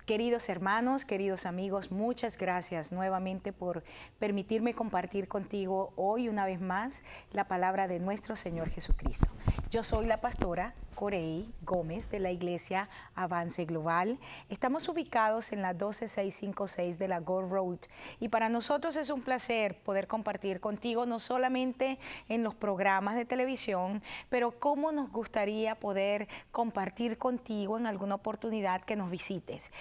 Queridos hermanos, queridos amigos, muchas gracias nuevamente por permitirme compartir contigo hoy una vez más la palabra de nuestro Señor Jesucristo. Yo soy la pastora Corey Gómez de la Iglesia Avance Global. Estamos ubicados en la 12656 de la Gold Road y para nosotros es un placer poder compartir contigo no solamente en los programas de televisión, pero cómo nos gustaría poder compartir contigo en alguna oportunidad que nos visites.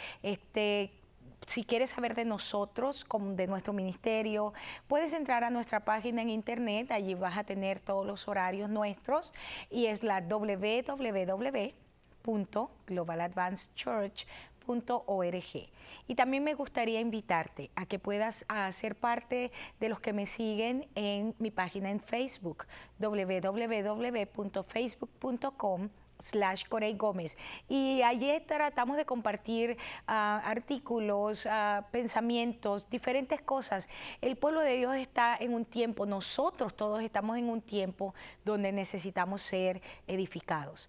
Si quieres saber de nosotros, de nuestro ministerio, puedes entrar a nuestra página en internet, allí vas a tener todos los horarios nuestros y es la www.globaladvancedchurch.org. Y también me gustaría invitarte a que puedas ser parte de los que me siguen en mi página en Facebook, www.facebook.com/Corey Gómez. Y allí tratamos de compartir artículos, pensamientos, diferentes cosas. El pueblo de Dios está en un tiempo, nosotros todos estamos en un tiempo donde necesitamos ser edificados.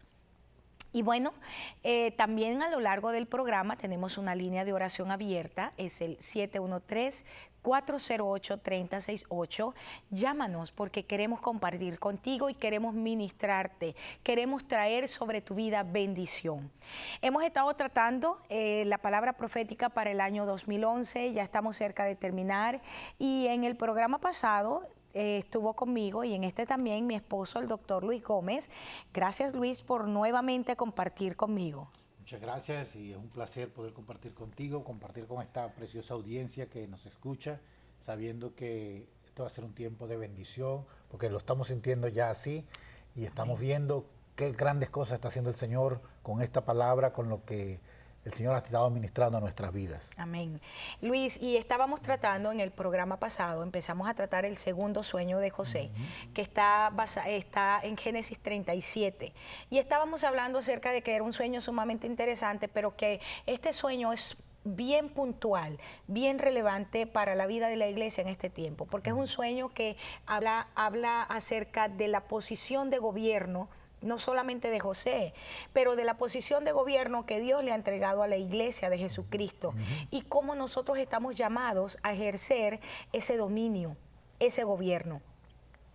Y bueno, también a lo largo del programa tenemos una línea de oración abierta, es el 713-408-3068. Llámanos porque queremos compartir contigo y queremos ministrarte, queremos traer sobre tu vida bendición. Hemos estado tratando la palabra profética para el año 2011, ya estamos cerca de terminar y en el programa pasado estuvo conmigo y en este también mi esposo, el doctor Luis Gómez. Gracias, Luis, por nuevamente compartir conmigo. Muchas gracias y es un placer poder compartir contigo, compartir con esta preciosa audiencia que nos escucha, sabiendo que esto va a ser un tiempo de bendición, porque lo estamos sintiendo ya así y estamos viendo qué grandes cosas está haciendo el Señor con esta palabra, con lo que el Señor ha estado ministrando a nuestras vidas. Amén. Luis, y estábamos tratando en el programa pasado, empezamos a tratar el segundo sueño de José, que está en Génesis 37. Y estábamos hablando acerca de que era un sueño sumamente interesante, pero que este sueño es bien puntual, bien relevante para la vida de la iglesia en este tiempo, porque es un sueño que habla acerca de la posición de gobierno, no solamente de José, pero de la posición de gobierno que Dios le ha entregado a la iglesia de Jesucristo y cómo nosotros estamos llamados a ejercer ese dominio, ese gobierno.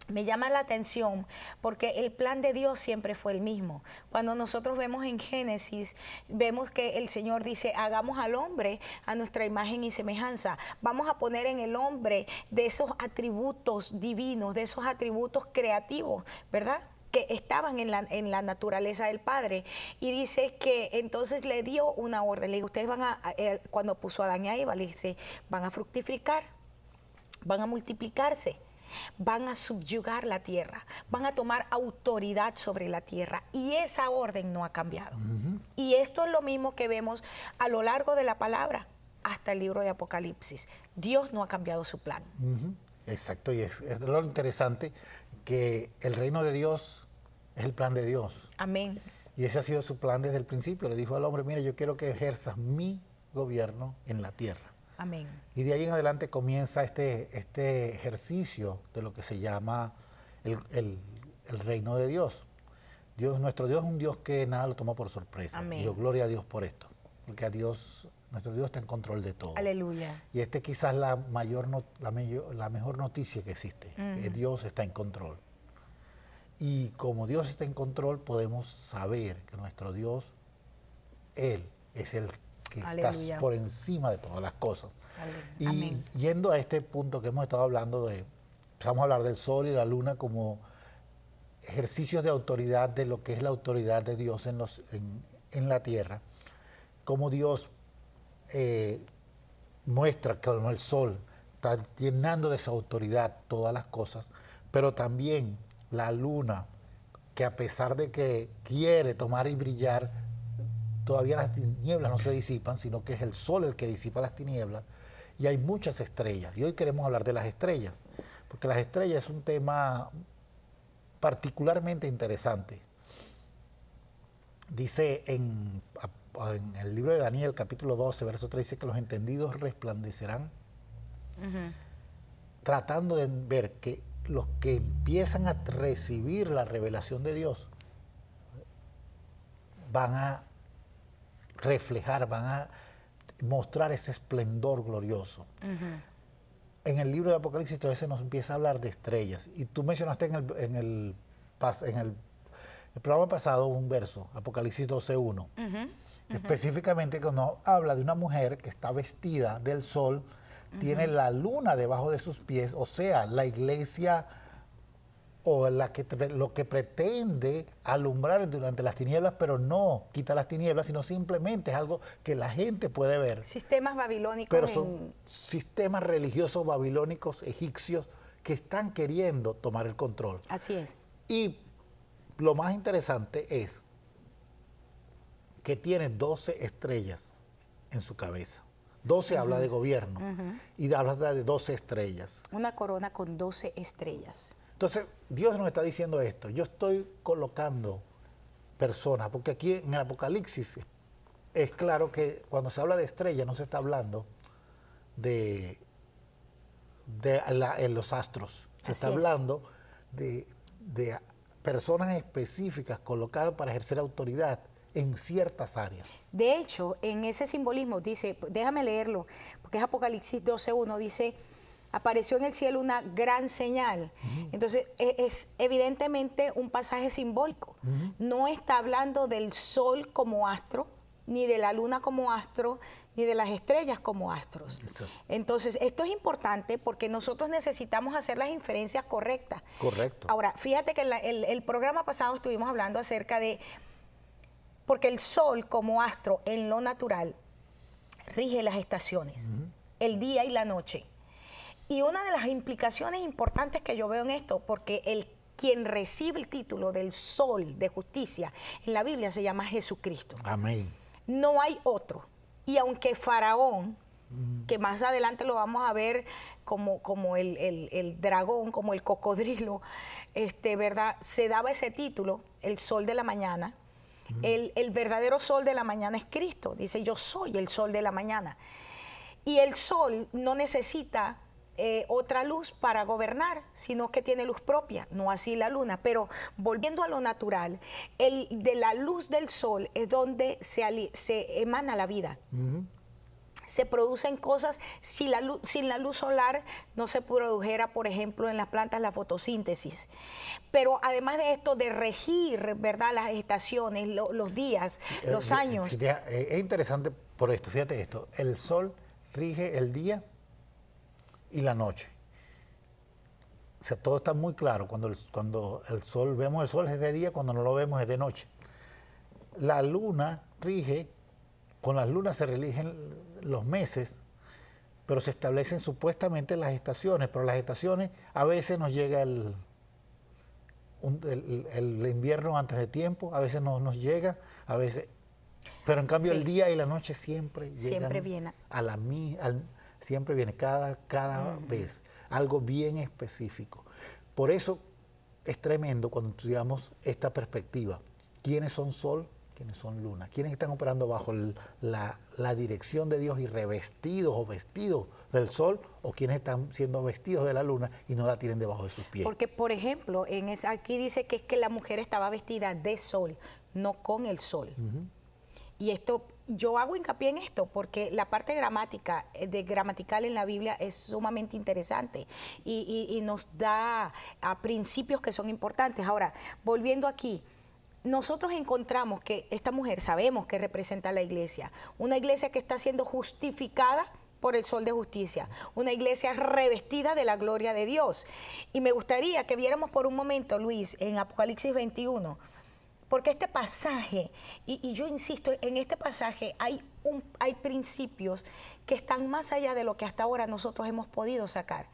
Me llama la atención porque el plan de Dios siempre fue el mismo. Cuando nosotros vemos en Génesis, vemos que el Señor dice, hagamos al hombre a nuestra imagen y semejanza. Vamos a poner en el hombre de esos atributos divinos, de esos atributos creativos, ¿verdad?, que estaban en la naturaleza del Padre. Y dice que entonces le dio una orden. Le dijo, ustedes cuando puso a Adán y a Eva, le dice, van a fructificar, van a multiplicarse, van a subyugar la tierra, van a tomar autoridad sobre la tierra. Y esa orden no ha cambiado. Y esto es lo mismo que vemos a lo largo de la palabra hasta el libro de Apocalipsis. Dios no ha cambiado su plan. Exacto, y es lo interesante que el reino de Dios es el plan de Dios. Amén. Y ese ha sido su plan desde el principio. Le dijo al hombre, mira, yo quiero que ejerzas mi gobierno en la tierra. Amén. Y de ahí en adelante comienza este ejercicio de lo que se llama el reino de Dios. Nuestro Dios es un Dios que nada lo toma por sorpresa. Amén. Y yo gloria a Dios por esto, porque nuestro Dios está en control de todo. Aleluya. Y quizás la mejor noticia que existe, que Dios está en control. Y como Dios está en control, podemos saber que nuestro Dios, Él es el que Aleluya. está por encima de todas las cosas. Y Amén. yendo a este punto que hemos estado hablando empezamos a hablar del sol y la luna como ejercicios de autoridad, de lo que es la autoridad de Dios en la tierra, como Dios muestra que el sol está llenando de esa autoridad todas las cosas, pero también la luna, que a pesar de que quiere tomar y brillar, todavía las tinieblas no se disipan, sino que es el sol el que disipa las tinieblas, y hay muchas estrellas. Y hoy queremos hablar de las estrellas, porque las estrellas es un tema particularmente interesante. Dice en el libro de Daniel, capítulo 12, verso 3, dice que los entendidos resplandecerán, tratando de ver que los que empiezan a recibir la revelación de Dios van a reflejar, van a mostrar ese esplendor glorioso. En el libro de Apocalipsis entonces se nos empieza a hablar de estrellas. Y tú mencionaste en el programa pasado un verso, Apocalipsis 12:1. Específicamente que nos habla de una mujer que está vestida del sol, tiene la luna debajo de sus pies, o sea, la iglesia o lo que pretende alumbrar durante las tinieblas, pero no quita las tinieblas, sino simplemente es algo que la gente puede ver. Sistemas babilónicos. Pero son sistemas religiosos babilónicos, egipcios, que están queriendo tomar el control. Así es. Y lo más interesante es que tiene 12 estrellas en su cabeza. 12 habla de gobierno y habla de 12 estrellas. Una corona con 12 estrellas. Entonces, Dios nos está diciendo esto. Yo estoy colocando personas, porque aquí en el Apocalipsis es claro que cuando se habla de estrellas no se está hablando en los astros. Se está hablando de personas específicas colocadas para ejercer autoridad en ciertas áreas. De hecho, en ese simbolismo dice, déjame leerlo, porque es Apocalipsis 12:1, dice, apareció en el cielo una gran señal. Entonces, es evidentemente un pasaje simbólico. No está hablando del sol como astro, ni de la luna como astro, ni de las estrellas como astros. Exacto. Entonces, esto es importante porque nosotros necesitamos hacer las inferencias correctas. Correcto. Ahora, fíjate que el programa pasado estuvimos hablando acerca de, porque el sol como astro en lo natural rige las estaciones, el día y la noche. Y una de las implicaciones importantes que yo veo en esto, porque quien recibe el título del sol de justicia en la Biblia se llama Jesucristo. Amén. No hay otro. Y aunque Faraón, que más adelante lo vamos a ver como el dragón, como el cocodrilo, ¿verdad? Se daba ese título, el sol de la mañana. El verdadero sol de la mañana es Cristo. Dice, yo soy el sol de la mañana. Y el sol no necesita otra luz para gobernar, sino que tiene luz propia, no así la luna. Pero volviendo a lo natural, de la luz del sol es donde se emana la vida. Se producen cosas, sin la luz solar no se produjera, por ejemplo, en las plantas la fotosíntesis. Pero además de esto, de regir, ¿verdad?, las estaciones, los días, los años. Es interesante por esto, fíjate esto, el sol rige el día y la noche. O sea, todo está muy claro. Cuando el sol, vemos el sol es de día, cuando no lo vemos es de noche. La luna rige, con las lunas se rigen los meses, pero se establecen supuestamente las estaciones, pero las estaciones a veces nos llega el invierno antes de tiempo, a veces no nos llega, a veces... Pero en cambio el día y la noche siempre llegan siempre viene cada vez, algo bien específico. Por eso es tremendo cuando estudiamos esta perspectiva. ¿Quiénes son sol? ¿Quiénes son luna? ¿Quiénes están operando bajo la dirección de Dios y revestidos o vestidos del sol? ¿O quiénes están siendo vestidos de la luna y no la tienen debajo de sus pies? Porque, por ejemplo, aquí dice que es que la mujer estaba vestida de sol, no con el sol. Y esto, yo hago hincapié en esto porque la parte gramatical en la Biblia es sumamente interesante y nos da principios que son importantes. Ahora, volviendo aquí, nosotros encontramos que esta mujer sabemos que representa a la iglesia, una iglesia que está siendo justificada por el sol de justicia, una iglesia revestida de la gloria de Dios. Y me gustaría que viéramos por un momento, Luis, en Apocalipsis 21, porque este pasaje, y yo insisto, en este pasaje hay principios que están más allá de lo que hasta ahora nosotros hemos podido sacar.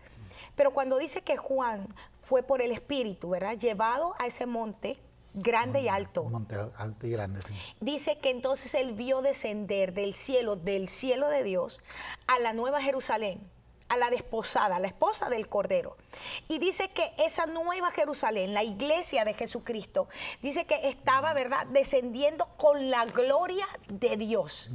Pero cuando dice que Juan fue por el Espíritu, ¿verdad?, llevado a ese monte grande y alto. Monte alto y grande, sí. Dice que entonces él vio descender del cielo de Dios, a la Nueva Jerusalén, a la desposada, la esposa del Cordero. Y dice que esa Nueva Jerusalén, la iglesia de Jesucristo, dice que estaba, ¿verdad?, descendiendo con la gloria de Dios.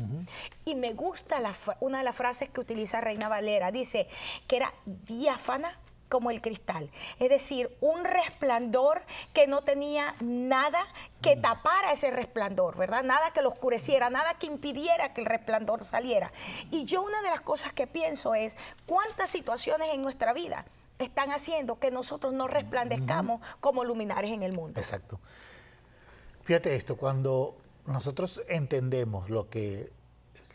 Y me gusta una de las frases que utiliza Reina Valera, dice que era diáfana como el cristal. Es decir, un resplandor que no tenía nada que tapara ese resplandor, ¿verdad? Nada que lo oscureciera, nada que impidiera que el resplandor saliera. Y yo una de las cosas que pienso es cuántas situaciones en nuestra vida están haciendo que nosotros no resplandezcamos como luminares en el mundo. Exacto. Fíjate esto, cuando nosotros entendemos lo que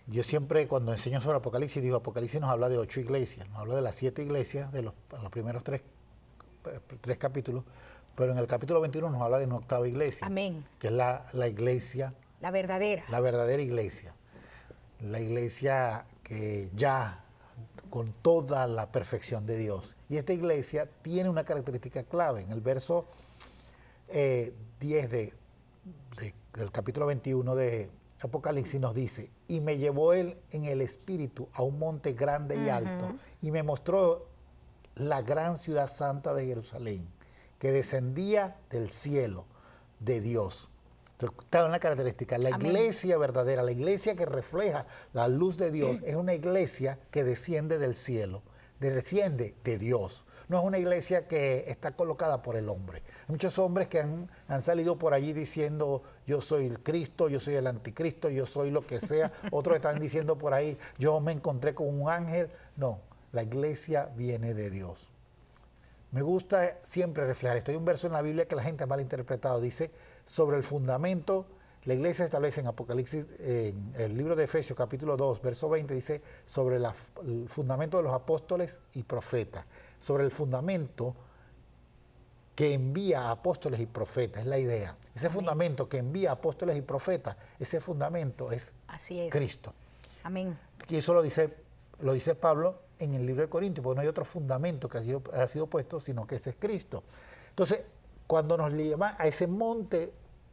yo siempre cuando enseño sobre Apocalipsis digo, Apocalipsis nos habla de 8 iglesias, nos habla de las 7 iglesias de los primeros 3 capítulos, pero en el capítulo 21 nos habla de una 8ª iglesia. Amén. Que es la iglesia. La verdadera. La verdadera iglesia. La iglesia que ya con toda la perfección de Dios. Y esta iglesia tiene una característica clave. En el verso 10 del capítulo 21 de Apocalipsis nos dice, y me llevó él en el espíritu a un monte grande y alto, y me mostró la gran ciudad santa de Jerusalén, que descendía del cielo de Dios. Entonces, está una característica, la Amén. iglesia verdadera, la iglesia que refleja la luz de Dios, es una iglesia que desciende del cielo, desciende de Dios. No es una iglesia que está colocada por el hombre. Muchos hombres que han salido por allí diciendo yo soy el Cristo, yo soy el anticristo, yo soy lo que sea. Otros están diciendo por ahí yo me encontré con un ángel. No, la iglesia viene de Dios. Me gusta siempre reflejar esto. Hay un verso en la Biblia que la gente ha malinterpretado. Dice, sobre el fundamento, la iglesia establece en Apocalipsis, en el libro de Efesios capítulo 2, verso 20, dice, sobre el fundamento de los apóstoles y profetas. Sobre el fundamento que envía a apóstoles y profetas, es la idea. Ese Amén. fundamento que envía a apóstoles y profetas, ese fundamento es Así es. Cristo. Amén. Y eso lo dice Pablo en el libro de Corintios, porque no hay otro fundamento que ha sido puesto, sino que ese es Cristo. Entonces, cuando nos llama a ese monte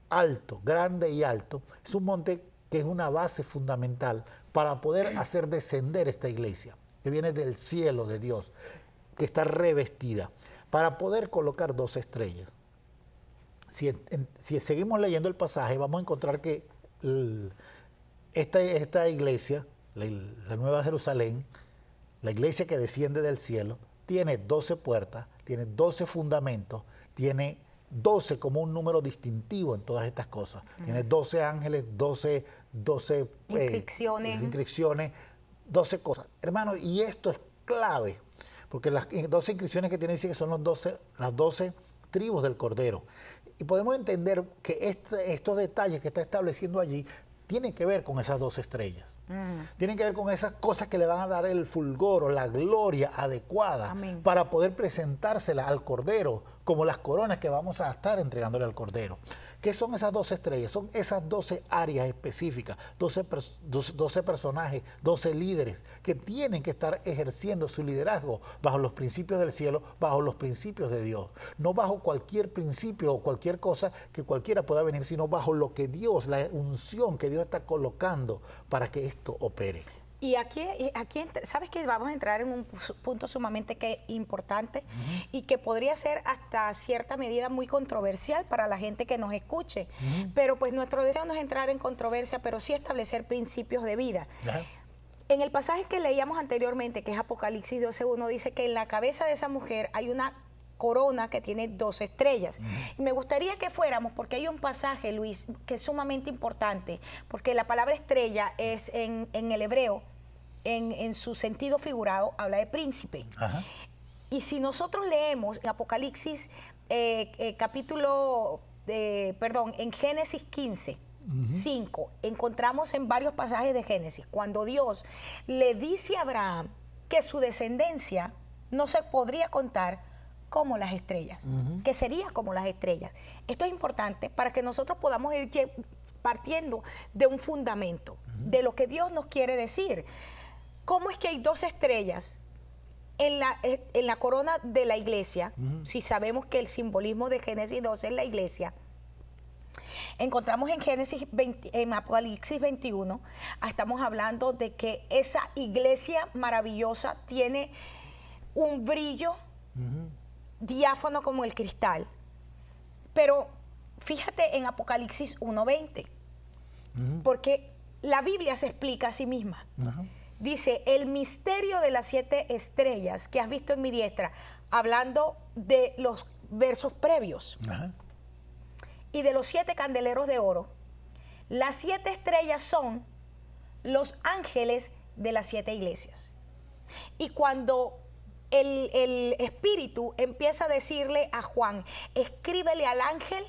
alto, grande y alto, es un monte que es una base fundamental para poder hacer descender esta iglesia, que viene del cielo de Dios, que está revestida, para poder colocar 2 estrellas. Si seguimos leyendo el pasaje, vamos a encontrar que esta iglesia, la Nueva Jerusalén, la iglesia que desciende del cielo, tiene 12 puertas, tiene 12 fundamentos, tiene 12 como un número distintivo en todas estas cosas. Tiene 12 ángeles, 12 inscripciones, 12 cosas. Hermano, y esto es clave, porque las 12 inscripciones que tiene dice que son las 12 tribus del Cordero. Y podemos entender que estos detalles que está estableciendo allí tienen que ver con esas 12 estrellas. Tienen que ver con esas cosas que le van a dar el fulgor o la gloria adecuada. Amén. Para poder presentársela al Cordero, como las coronas que vamos a estar entregándole al Cordero. ¿Qué son esas 12 estrellas? Son esas 12 áreas específicas, 12 personajes, 12 líderes que tienen que estar ejerciendo su liderazgo bajo los principios del cielo, bajo los principios de Dios. No bajo cualquier principio o cualquier cosa que cualquiera pueda venir, sino bajo lo que Dios, la unción que Dios está colocando para que esto opere. Y aquí, sabes que vamos a entrar en un punto sumamente importante y que podría ser hasta cierta medida muy controversial para la gente que nos escuche. Pero pues nuestro deseo no es entrar en controversia, pero sí establecer principios de vida. En el pasaje que leíamos anteriormente, que es Apocalipsis 12:1, dice que en la cabeza de esa mujer hay una corona que tiene 12 estrellas. Y me gustaría que fuéramos, porque hay un pasaje, Luis, que es sumamente importante, porque la palabra estrella es en el hebreo, en su sentido figurado, habla de príncipe. Y si nosotros leemos en Apocalipsis, en Génesis 15, 5, encontramos en varios pasajes de Génesis, cuando Dios le dice a Abraham que su descendencia no se podría contar como las estrellas, que sería como las estrellas. Esto es importante para que nosotros podamos ir partiendo de un fundamento, de lo que Dios nos quiere decir. ¿Cómo es que hay 12 estrellas en la corona de la iglesia? Si sabemos que el simbolismo de Génesis 12 es la iglesia. Encontramos en Apocalipsis 21, estamos hablando de que esa iglesia maravillosa tiene un brillo diáfano como el cristal. Pero fíjate en Apocalipsis 1:20, porque la Biblia se explica a sí misma. Dice, el misterio de las 7 estrellas que has visto en mi diestra, hablando de los versos previos. Ajá. Y de los 7 candeleros de oro, las 7 estrellas son los ángeles de las 7 iglesias. Y cuando el Espíritu empieza a decirle a Juan, escríbele al ángel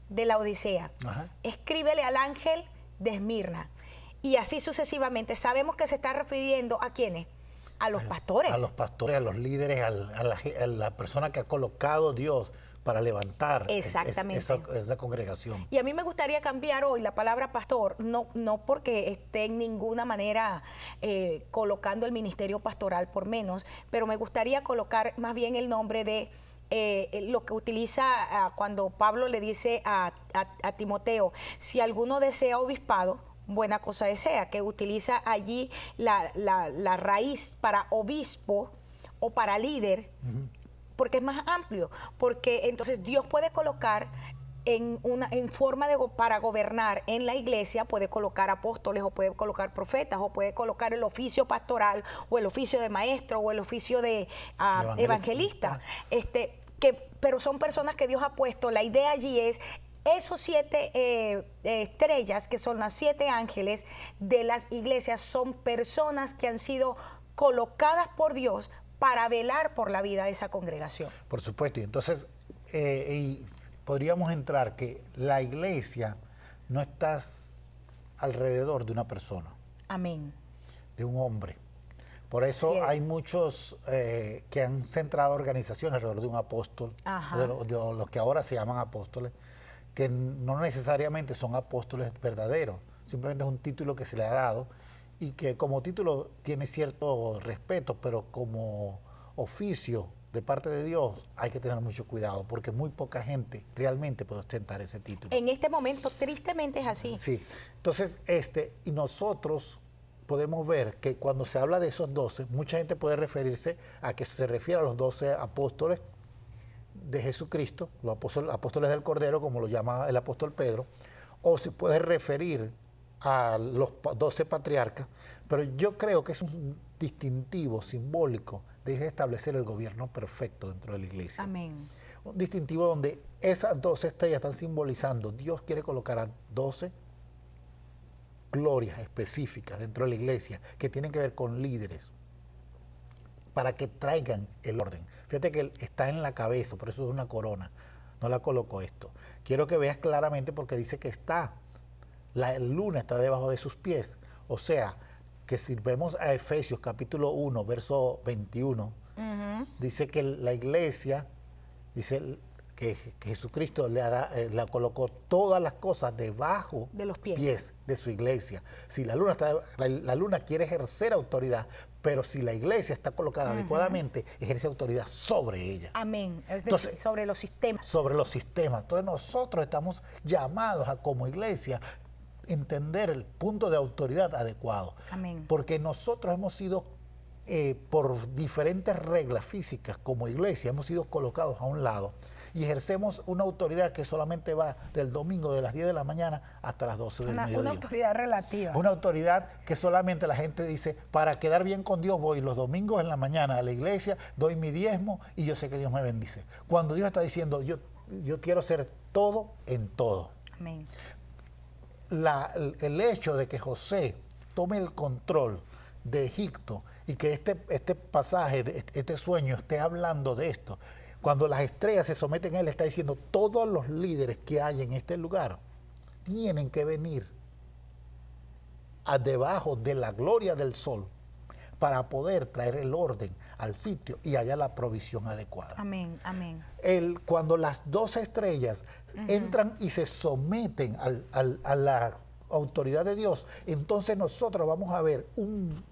de la Odisea, Ajá. escríbele al ángel de Esmirna, y así sucesivamente, sabemos que se está refiriendo a ¿quiénes? A los pastores. A los pastores, a los líderes, a la persona que ha colocado Dios para levantar Exactamente. esa congregación. Y a mí me gustaría cambiar hoy la palabra pastor, no porque esté en ninguna manera colocando el ministerio pastoral por menos, pero me gustaría colocar más bien el nombre de lo que utiliza cuando Pablo le dice a Timoteo, si alguno desea obispado, buena cosa desea, que utiliza allí la raíz para obispo o para líder, porque es más amplio, porque entonces Dios puede colocar en forma para gobernar en la iglesia, puede colocar apóstoles o puede colocar profetas o puede colocar el oficio pastoral o el oficio de maestro o el oficio de evangelista, pero son personas que Dios ha puesto. La idea allí es esos 7 estrellas, que son las 7 ángeles de las iglesias, son personas que han sido colocadas por Dios para velar por la vida de esa congregación. Por supuesto, y entonces y podríamos entrar que la iglesia no está alrededor de una persona. Amén. De un hombre. Por eso hay muchos que han centrado organizaciones alrededor de un apóstol, de los que ahora se llaman apóstoles, que no necesariamente son apóstoles verdaderos, simplemente es un título que se le ha dado y que como título tiene cierto respeto, pero como oficio de parte de Dios hay que tener mucho cuidado, porque muy poca gente realmente puede ostentar ese título. En este momento, tristemente, es así. Sí, entonces, y nosotros podemos ver que cuando se habla de esos 12, mucha gente puede referirse a que se refiere a los 12 apóstoles de Jesucristo, los apóstoles del Cordero, como lo llama el apóstol Pedro, o se puede referir a los 12 patriarcas, pero yo creo que es un distintivo simbólico de establecer el gobierno perfecto dentro de la iglesia. Amén. Un distintivo donde esas 12 estrellas están simbolizando, Dios quiere colocar a 12 glorias específicas dentro de la iglesia que tienen que ver con líderes para que traigan el orden. Fíjate que está en la cabeza, por eso es una corona, no la colocó esto. Quiero que veas claramente porque dice que la luna está debajo de sus pies, o sea, que si vemos a Efesios capítulo 1, verso 21, dice que la iglesia, dice que Jesucristo le colocó todas las cosas debajo de los pies de su iglesia. Si la luna quiere ejercer autoridad, pero si la iglesia está colocada adecuadamente, ejerce autoridad sobre ella. Amén. Es decir, Entonces, sobre los sistemas. Sobre los sistemas. Entonces nosotros estamos llamados a, como iglesia, entender el punto de autoridad adecuado. Amén. Porque nosotros hemos sido, por diferentes reglas físicas como iglesia, hemos sido colocados a un lado y ejercemos una autoridad que solamente va del domingo de las 10 de la mañana hasta las 12 del mediodía. Una autoridad relativa. Una autoridad que solamente la gente dice, para quedar bien con Dios voy los domingos en la mañana a la iglesia, doy mi diezmo y yo sé que Dios me bendice. Cuando Dios está diciendo, yo quiero ser todo en todo. Amén. El hecho de que José tome el control de Egipto y que este pasaje, este sueño esté hablando de esto, cuando las estrellas se someten a él, está diciendo todos los líderes que hay en este lugar tienen que venir debajo de la gloria del sol para poder traer el orden al sitio y haya la provisión adecuada. Amén, amén. Cuando las 12 estrellas entran y se someten a la autoridad de Dios, entonces nosotros vamos a ver un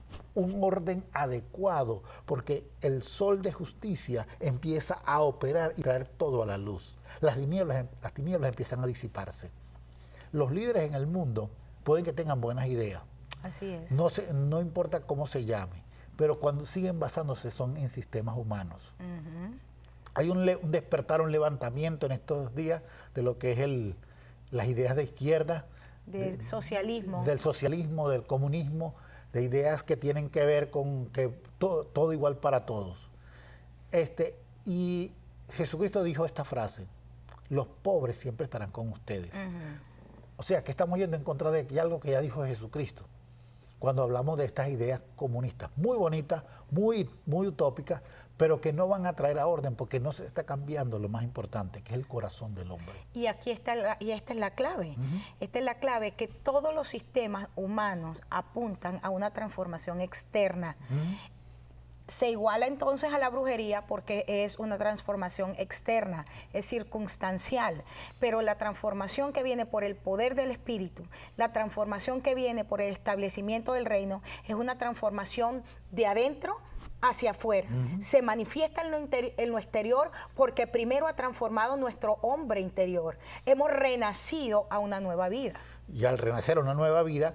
orden adecuado, porque el sol de justicia empieza a operar y traer todo a la luz. Las tinieblas empiezan a disiparse. Los líderes en el mundo pueden que tengan buenas ideas. Así es. No importa cómo se llame, pero cuando siguen basándose son en sistemas humanos. Hay un despertar, un levantamiento en estos días de lo que es las ideas de izquierda. Del socialismo. Del socialismo, del comunismo, de ideas que tienen que ver con que todo igual para todos. Y Jesucristo dijo esta frase: los pobres siempre estarán con ustedes. O sea, que estamos yendo en contra de algo que ya dijo Jesucristo. Cuando hablamos de estas ideas comunistas, muy bonitas, muy utópicas, pero que no van a traer a orden porque no se está cambiando lo más importante, que es el corazón del hombre. Y aquí está y esta es la clave. Esta es la clave, que todos los sistemas humanos apuntan a una transformación externa. Se iguala entonces a la brujería porque es una transformación externa, es circunstancial, pero la transformación que viene por el poder del Espíritu, la transformación que viene por el establecimiento del reino, es una transformación de adentro hacia afuera. Se manifiesta en lo exterior porque primero ha transformado nuestro hombre interior. Hemos renacido a una nueva vida. Y al renacer a una nueva vida,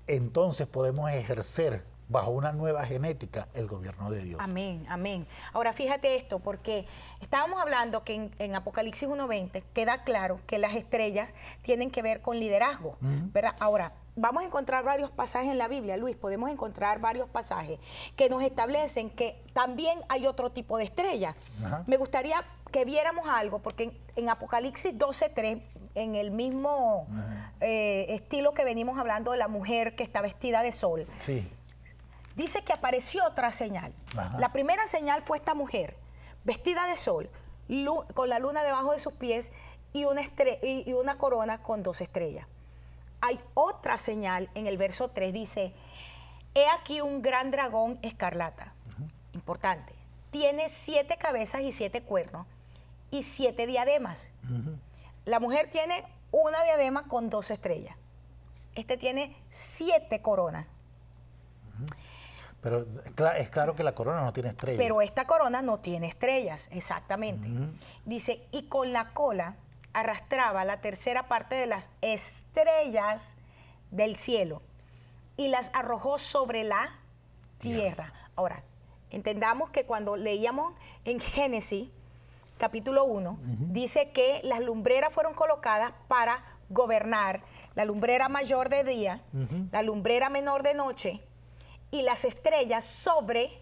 entonces podemos ejercer bajo una nueva genética el gobierno de Dios. Amén, amén. Ahora fíjate esto, porque estábamos hablando que en Apocalipsis 1:20 queda claro que las estrellas tienen que ver con liderazgo, ¿verdad? Ahora, vamos a encontrar varios pasajes en la Biblia, Luis, podemos encontrar varios pasajes que nos establecen que también hay otro tipo de estrellas. Me gustaría que viéramos algo, porque en Apocalipsis 12:3, en el mismo estilo que venimos hablando de la mujer que está vestida de sol, sí, dice que apareció otra señal. La primera señal fue esta mujer, vestida de sol, con la luna debajo de sus pies y una corona con 2 estrellas. Hay otra señal en el verso 3, dice: he aquí un gran dragón escarlata. Importante. Tiene 7 cabezas y 7 cuernos y 7 diademas. La mujer tiene una diadema con 2 estrellas. Este tiene 7 coronas. Pero es claro que la corona no tiene estrellas. Pero esta corona no tiene estrellas, exactamente. Dice, y con la cola arrastraba la tercera parte de las estrellas del cielo y las arrojó sobre la tierra. Ahora, entendamos que cuando leíamos en Génesis, capítulo 1, dice que las lumbreras fueron colocadas para gobernar, la lumbrera mayor de día, la lumbrera menor de noche, y las estrellas sobre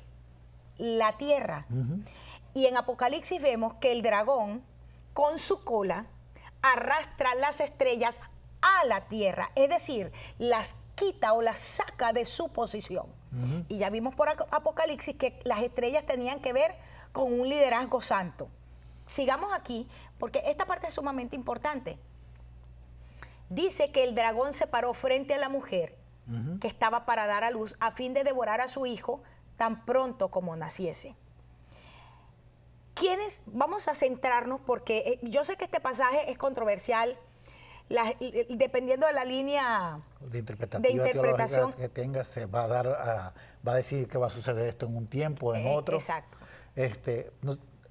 la tierra. Y en Apocalipsis vemos que el dragón con su cola arrastra las estrellas a la tierra, es decir, las quita o las saca de su posición. Y ya vimos por Apocalipsis que las estrellas tenían que ver con un liderazgo santo. Sigamos aquí, porque esta parte es sumamente importante. Dice que el dragón se paró frente a la mujer que estaba para dar a luz a fin de devorar a su hijo tan pronto como naciese. ¿Quiénes? Vamos a centrarnos, porque yo sé que este pasaje es controversial, dependiendo de la línea de interpretación que tenga, se va a dar va a decir que va a suceder esto en un tiempo, en otro. Exacto.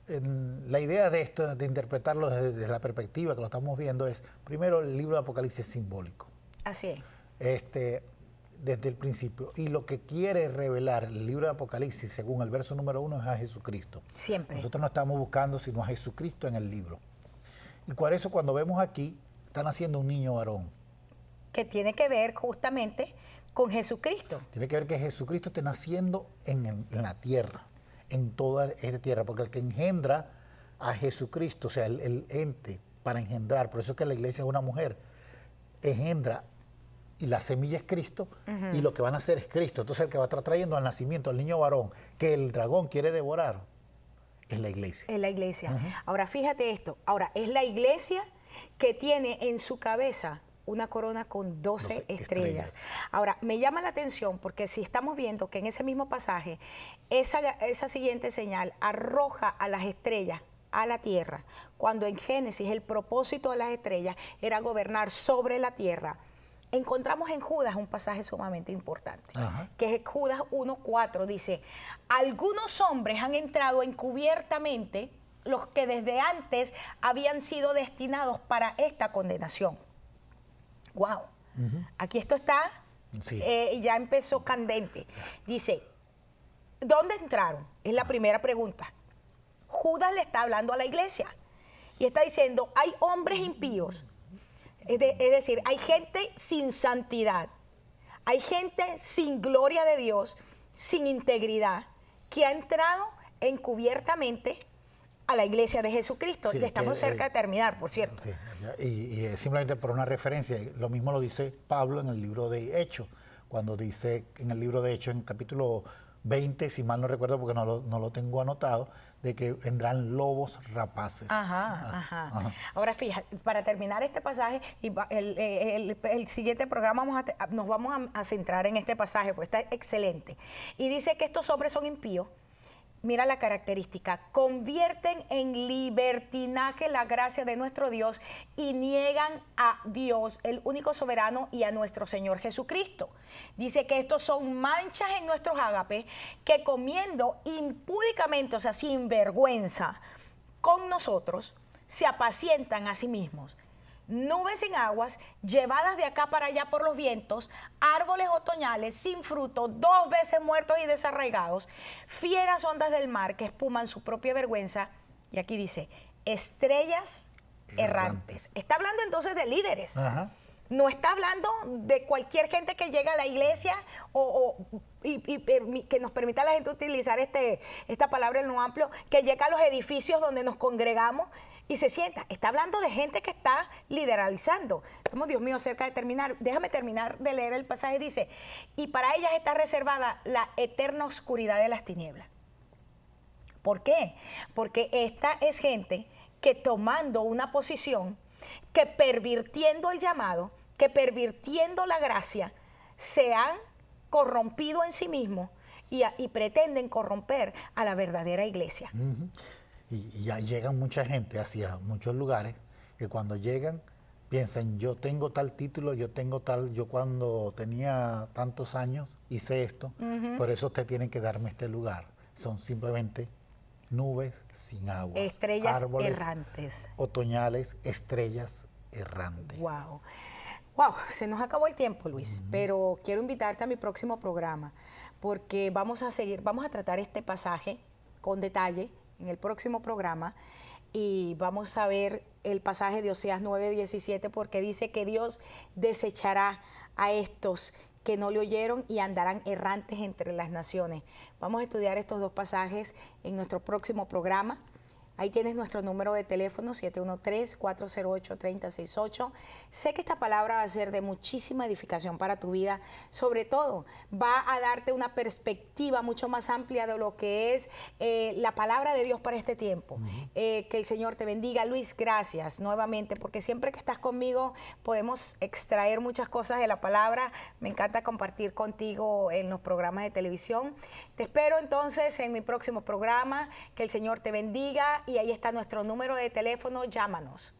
La idea de esto, de interpretarlo desde la perspectiva que lo estamos viendo, es primero el libro de Apocalipsis simbólico. Así es. Desde el principio. Y lo que quiere revelar el libro de Apocalipsis, según el verso número 1, es a Jesucristo. Siempre. Nosotros no estamos buscando sino a Jesucristo en el libro. Y por eso cuando vemos aquí, están haciendo un niño varón. Que tiene que ver justamente con Jesucristo. Tiene que ver que Jesucristo esté naciendo en la tierra, en toda esta tierra, porque el que engendra a Jesucristo, o sea, el ente para engendrar, por eso es que la iglesia es una mujer, engendra, y la semilla es Cristo, y lo que van a hacer es Cristo. Entonces el que va a estar trayendo al nacimiento al niño varón, que el dragón quiere devorar, es la iglesia. Es la iglesia. Ahora, fíjate esto. Ahora, es la iglesia que tiene en su cabeza una corona con 12 estrellas. Ahora, me llama la atención porque si estamos viendo que en ese mismo pasaje, esa siguiente señal arroja a las estrellas a la tierra, cuando en Génesis el propósito de las estrellas era gobernar sobre la tierra. Encontramos en Judas un pasaje sumamente importante, que es Judas 1:4, dice, algunos hombres han entrado encubiertamente, los que desde antes habían sido destinados para esta condenación. Wow, aquí esto está, ya empezó candente. Dice, ¿dónde entraron? Es la primera pregunta. Judas le está hablando a la iglesia y está diciendo, hay hombres impíos. Es decir, hay gente sin santidad, hay gente sin gloria de Dios, sin integridad, que ha entrado encubiertamente a la iglesia de Jesucristo. Sí, Ya estamos cerca de terminar, por cierto. Sí, y simplemente por una referencia, lo mismo lo dice Pablo en el libro de Hechos, cuando dice en el libro de Hechos, en capítulo 20, si mal no recuerdo porque no lo tengo anotado, de que vendrán lobos rapaces. Ajá. Ahora fíjate, para terminar este pasaje, y el siguiente programa nos vamos a centrar en este pasaje, porque está excelente. Y dice que estos hombres son impíos. Mira la característica, convierten en libertinaje la gracia de nuestro Dios y niegan a Dios, el único soberano, y a nuestro Señor Jesucristo. Dice que estos son manchas en nuestros ágapes que comiendo impúdicamente, o sea, sin vergüenza, con nosotros, se apacientan a sí mismos. Nubes sin aguas, llevadas de acá para allá por los vientos, árboles otoñales sin fruto, 2 veces muertos y desarraigados, fieras ondas del mar que espuman su propia vergüenza. Y aquí dice, estrellas errantes. Está hablando entonces de líderes. Ajá. No está hablando de cualquier gente que llega a la iglesia y que nos permita a la gente utilizar esta palabra en lo amplio, que llega a los edificios donde nos congregamos y se sienta. Está hablando de gente que está lideralizando. Estamos, Dios mío, cerca de terminar. Déjame terminar de leer el pasaje. Dice, y para ellas está reservada la eterna oscuridad de las tinieblas. ¿Por qué? Porque esta es gente que tomando una posición, que pervirtiendo el llamado, que pervirtiendo la gracia, se han corrompido en sí mismos y pretenden corromper a la verdadera iglesia. Uh-huh. Y ya llegan mucha gente hacia muchos lugares que cuando llegan piensan, yo tengo tal título, yo cuando tenía tantos años hice esto, por eso usted tiene que darme este lugar. Son simplemente nubes sin agua. Estrellas árboles errantes. Otoñales, estrellas errantes. Wow, se nos acabó el tiempo, Luis, pero quiero invitarte a mi próximo programa porque vamos a tratar este pasaje con detalle en el próximo programa y vamos a ver el pasaje de Oseas 9:17 porque dice que Dios desechará a estos que no le oyeron y andarán errantes entre las naciones. Vamos a estudiar estos 2 pasajes en nuestro próximo programa. Ahí tienes nuestro número de teléfono, 713-408-3068. Sé que esta palabra va a ser de muchísima edificación para tu vida. Sobre todo, va a darte una perspectiva mucho más amplia de lo que es la palabra de Dios para este tiempo. Que el Señor te bendiga. Luis, gracias nuevamente, porque siempre que estás conmigo podemos extraer muchas cosas de la palabra. Me encanta compartir contigo en los programas de televisión. Te espero entonces en mi próximo programa. Que el Señor te bendiga. Y ahí está nuestro número de teléfono, llámanos.